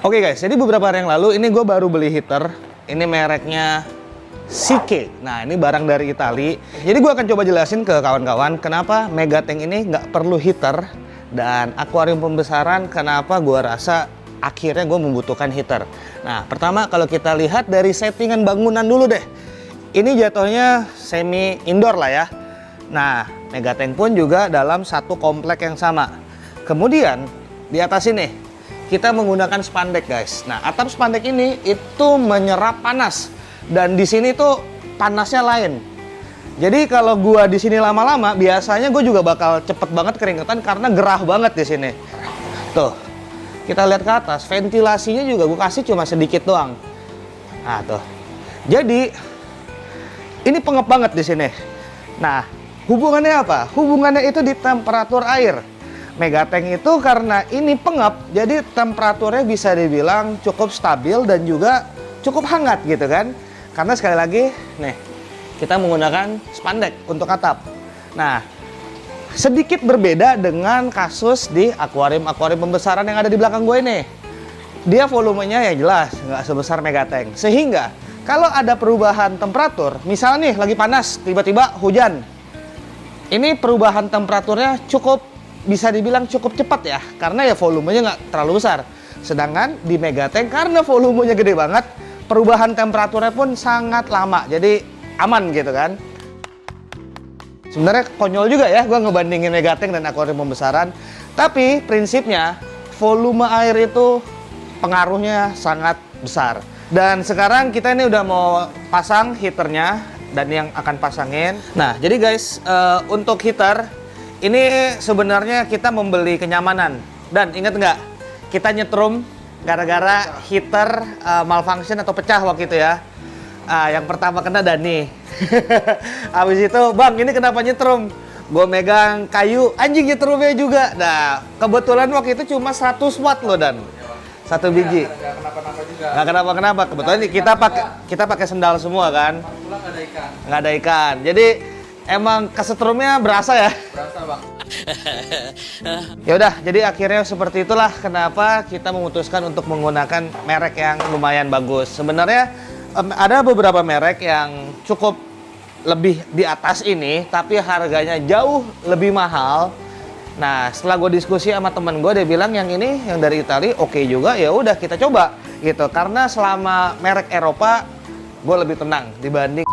Oke guys, jadi beberapa hari yang lalu ini gue baru beli heater. Ini mereknya Sike. Nah, ini barang dari Itali. Jadi gue akan coba jelasin ke kawan-kawan kenapa Megatank ini nggak perlu heater, dan akuarium pembesaran kenapa gue rasa akhirnya gue membutuhkan heater. Nah, pertama kalau kita lihat dari settingan bangunan dulu deh. Ini jatuhnya semi indoor lah ya. Nah, Megatank pun juga dalam satu komplek yang sama. Kemudian di atas ini kita menggunakan spandek guys. Nah, atap spandek ini itu menyerap panas, dan di sini tuh panasnya lain. Jadi kalau gua di sini lama-lama, biasanya gue juga bakal cepet banget keringetan karena gerah banget di sini. Tuh, kita lihat ke atas, ventilasinya juga gue kasih cuma sedikit doang. Nah tuh, jadi ini pengep banget di sini. Nah, hubungannya apa? Hubungannya itu di temperatur air. Megatank itu karena ini pengap, jadi temperaturnya bisa dibilang cukup stabil dan juga cukup hangat gitu kan. Karena sekali lagi, nih, kita menggunakan spandek untuk atap. Nah, sedikit berbeda dengan kasus di akuarium-akuarium pembesaran yang ada di belakang gue ini. Dia volumenya ya jelas, nggak sebesar Megatank. Sehingga, kalau ada perubahan temperatur, misalnya nih lagi panas, tiba-tiba hujan. Ini perubahan temperaturnya bisa dibilang cukup cepat ya, karena ya volumenya nggak terlalu besar. Sedangkan di Megatank karena volumenya gede banget, perubahan temperaturnya pun sangat lama, jadi aman gitu kan. Sebenarnya konyol juga ya gue ngebandingin Megatank dan akuarium pembesaran, tapi prinsipnya volume air itu pengaruhnya sangat besar. Dan sekarang kita ini udah mau pasang heaternya dan yang akan pasangin. Nah, jadi guys, untuk heater ini sebenarnya kita membeli kenyamanan. Dan ingat nggak, kita nyetrum gara-gara heater malfunction atau pecah waktu itu ya. Yang pertama kena Dani. Habis itu, bang ini kenapa nyetrum? Gue megang kayu, anjing nyetrumnya juga. Nah, kebetulan waktu itu cuma 100 watt loh Dan. Satu biji. Nggak kenapa-napa juga. Nggak kenapa-kenapa. Kebetulan kita pakai sendal semua kan. Pulang nggak ada ikan. Nggak ada ikan. Jadi emang kesetrumnya berasa ya. Berasa bang. Ya udah, jadi akhirnya seperti itulah kenapa kita memutuskan untuk menggunakan merek yang lumayan bagus. Sebenarnya ada beberapa merek yang cukup lebih di atas ini, tapi harganya jauh lebih mahal. Nah, setelah gue diskusi sama temen gue, dia bilang yang ini yang dari Italia oke juga. Ya udah kita coba gitu. Karena selama merek Eropa gue lebih tenang dibanding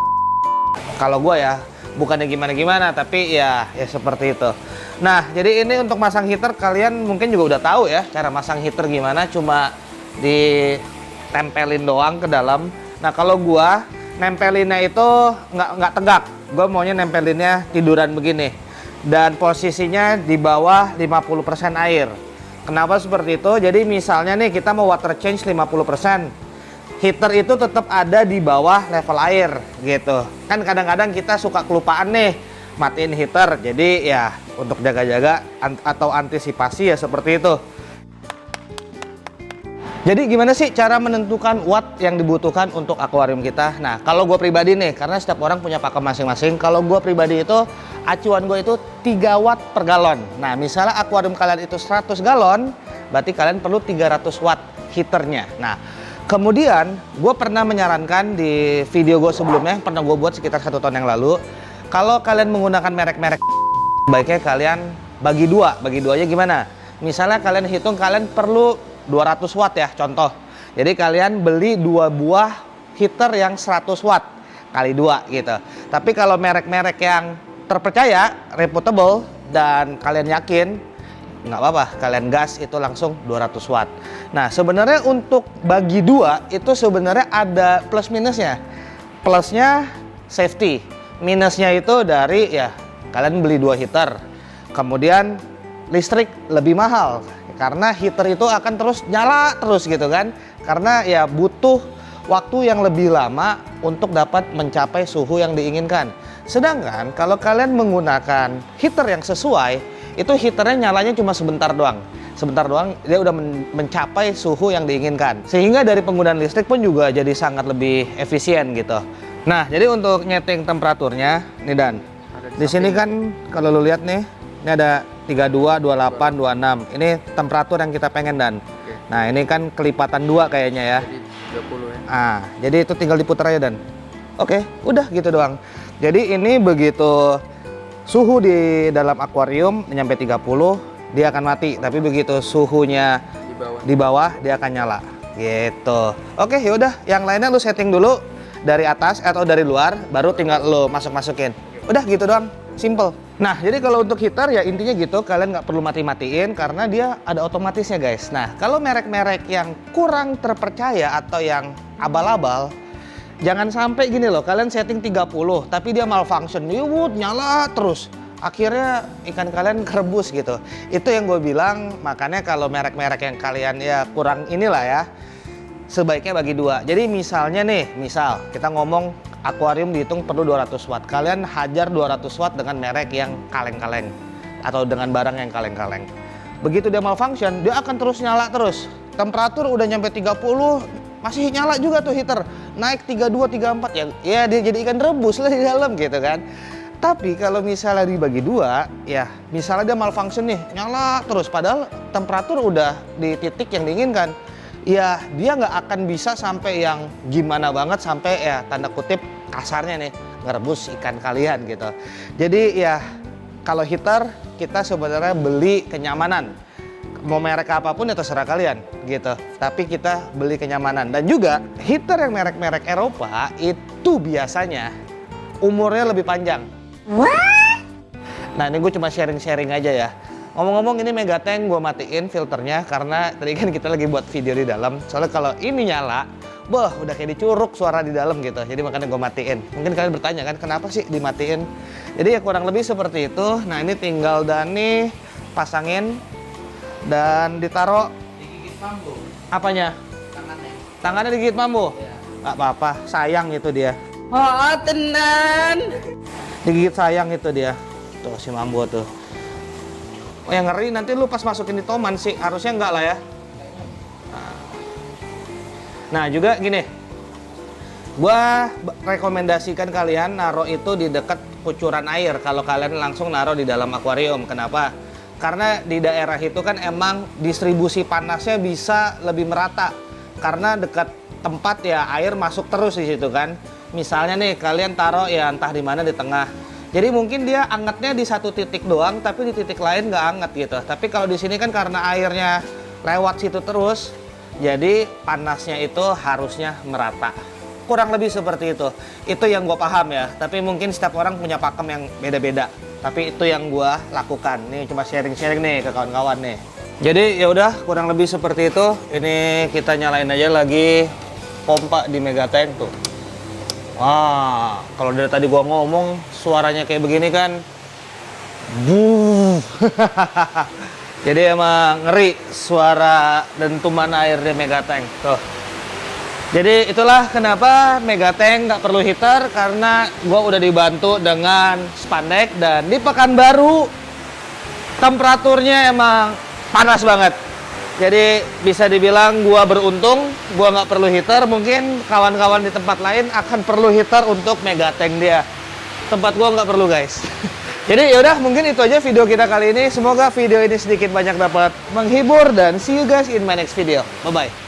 kalau gue ya. Bukannya gimana-gimana, tapi ya seperti itu. Nah, jadi ini untuk masang heater, kalian mungkin juga udah tahu ya cara masang heater gimana, cuma ditempelin doang ke dalam. Nah, kalau gua nempelinnya itu nggak tegak. Gua maunya nempelinnya tiduran begini. Dan posisinya di bawah 50% air. Kenapa seperti itu? Jadi misalnya nih kita mau water change 50%. Heater itu tetap ada di bawah level air gitu. Kan kadang-kadang kita suka kelupaan nih matiin heater. Jadi ya untuk jaga-jaga atau antisipasi ya seperti itu. Jadi gimana sih cara menentukan watt yang dibutuhkan untuk akuarium kita? Nah, kalau gue pribadi nih, karena setiap orang punya pakem masing-masing. Kalau gue pribadi itu, acuan gue itu 3 watt per galon. Nah, misalnya akuarium kalian itu 100 galon, berarti kalian perlu 300 watt heaternya. Nah, kemudian, gue pernah menyarankan di video gue sebelumnya, pernah gue buat sekitar 1 tahun yang lalu, kalau kalian menggunakan merek-merek, baiknya kalian bagi dua. Bagi duanya gimana? Misalnya kalian hitung kalian perlu 200 watt ya, contoh. Jadi kalian beli 2 buah heater yang 100 watt kali 2 gitu. Tapi kalau merek-merek yang terpercaya, reputable, dan kalian yakin, nggak apa-apa, kalian gas itu langsung 200 watt. Nah, sebenarnya untuk bagi 2 itu sebenarnya ada plus minusnya. Plusnya safety, minusnya itu dari ya kalian beli 2 heater, kemudian listrik lebih mahal karena heater itu akan terus nyala terus gitu kan, karena ya butuh waktu yang lebih lama untuk dapat mencapai suhu yang diinginkan. Sedangkan kalau kalian menggunakan heater yang sesuai, itu heaternya nyalanya cuma sebentar doang. Sebentar doang dia udah mencapai suhu yang diinginkan. Sehingga dari penggunaan listrik pun juga jadi sangat lebih efisien gitu. Nah, jadi untuk nyeting temperaturnya, nih Dan. Di sini kan kalau lu lihat nih, ini ada 32, 28, 26. Ini temperatur yang kita pengen Dan. Nah, ini kan kelipatan 2 kayaknya ya. Jadi 30 ya. Ah, jadi itu tinggal diputar aja Dan. Oke, udah gitu doang. Jadi ini begitu suhu di dalam akuarium nyampe 30, dia akan mati. Tapi begitu suhunya di bawah dia akan nyala. Gitu. Oke, yaudah. Yang lainnya lu setting dulu dari atas atau dari luar, baru tinggal lu masukin. Udah gitu doang. Simple. Nah, jadi kalau untuk heater ya intinya gitu, kalian nggak perlu mati-matiin karena dia ada otomatisnya guys. Nah, kalau merek-merek yang kurang terpercaya atau yang abal-abal, jangan sampai gini loh, kalian setting 30 tapi dia malfunction, yuk nyala terus. Akhirnya ikan kalian kerebus gitu. Itu yang gue bilang, makanya kalau merek-merek yang kalian ya kurang inilah ya, sebaiknya bagi 2. Jadi misalnya nih, misal kita ngomong akuarium dihitung perlu 200 watt. Kalian hajar 200 watt dengan merek yang kaleng-kaleng atau dengan barang yang kaleng-kaleng. Begitu dia malfunction, dia akan terus nyala terus. Temperatur udah nyampe 30, masih nyala juga tuh heater. Naik 32, 34 ya dia jadi ikan rebus lah di dalam gitu kan. Tapi kalau misalnya dibagi 2, ya misalnya dia malfunction nih, nyala terus padahal temperatur udah di titik yang diinginkan. Ya dia nggak akan bisa sampai yang gimana banget sampai ya tanda kutip kasarnya nih ngerebus ikan kalian gitu. Jadi ya kalau heater kita sebenarnya beli kenyamanan. Mau merek apapun ya terserah kalian gitu. Tapi kita beli kenyamanan. Dan juga heater yang merek-merek Eropa itu biasanya umurnya lebih panjang. Nah ini gue cuma sharing-sharing aja ya. Ngomong-ngomong ini Megatank gue matiin filternya karena tadi kan kita lagi buat video di dalam. Soalnya kalau ini nyala, boh udah kayak dicuruk suara di dalam gitu. Jadi makanya gue matiin. Mungkin kalian bertanya kan kenapa sih dimatiin? Jadi ya kurang lebih seperti itu. Nah ini tinggal Dani pasangin dan ditaruh. Digigit mambu. Apanya? Tangannya. Tangannya digigit mambu? Ya. Gak apa-apa, sayang itu dia. Oh tenan. Digigit sayang itu dia. Tuh si mambu tuh. Oh yang ngeri nanti lu pas masukin di toman sih, harusnya enggak lah ya. Nah juga gini, gua rekomendasikan kalian naruh itu di dekat kucuran air kalau kalian langsung naruh di dalam akuarium. Kenapa? Karena di daerah itu kan emang distribusi panasnya bisa lebih merata. Karena dekat tempat ya air masuk terus di situ kan. Misalnya nih kalian taruh ya entah di mana di tengah. Jadi mungkin dia angetnya di satu titik doang, tapi di titik lain nggak anget gitu. Tapi kalau di sini kan karena airnya lewat situ terus, jadi panasnya itu harusnya merata. Kurang lebih seperti itu. Itu yang gue paham ya. Tapi mungkin setiap orang punya pakem yang beda-beda. Tapi itu yang gue lakukan. Nih cuma sharing-sharing nih ke kawan-kawan nih. Jadi ya udah kurang lebih seperti itu. Ini kita nyalain aja lagi pompa di Megatank tuh. Wah, kalau dari tadi gua ngomong suaranya kayak begini kan, buh. Jadi emang ngeri suara dentuman air di Megatank tuh. Jadi itulah kenapa Megatank nggak perlu heater karena gua udah dibantu dengan spandek dan di Pekanbaru temperaturnya emang panas banget. Jadi bisa dibilang gua beruntung, gua nggak perlu heater. Mungkin kawan-kawan di tempat lain akan perlu heater untuk Megatank dia. Tempat gua nggak perlu guys. Jadi yaudah mungkin itu aja video kita kali ini. Semoga video ini sedikit banyak dapat menghibur dan see you guys in my next video. Bye bye.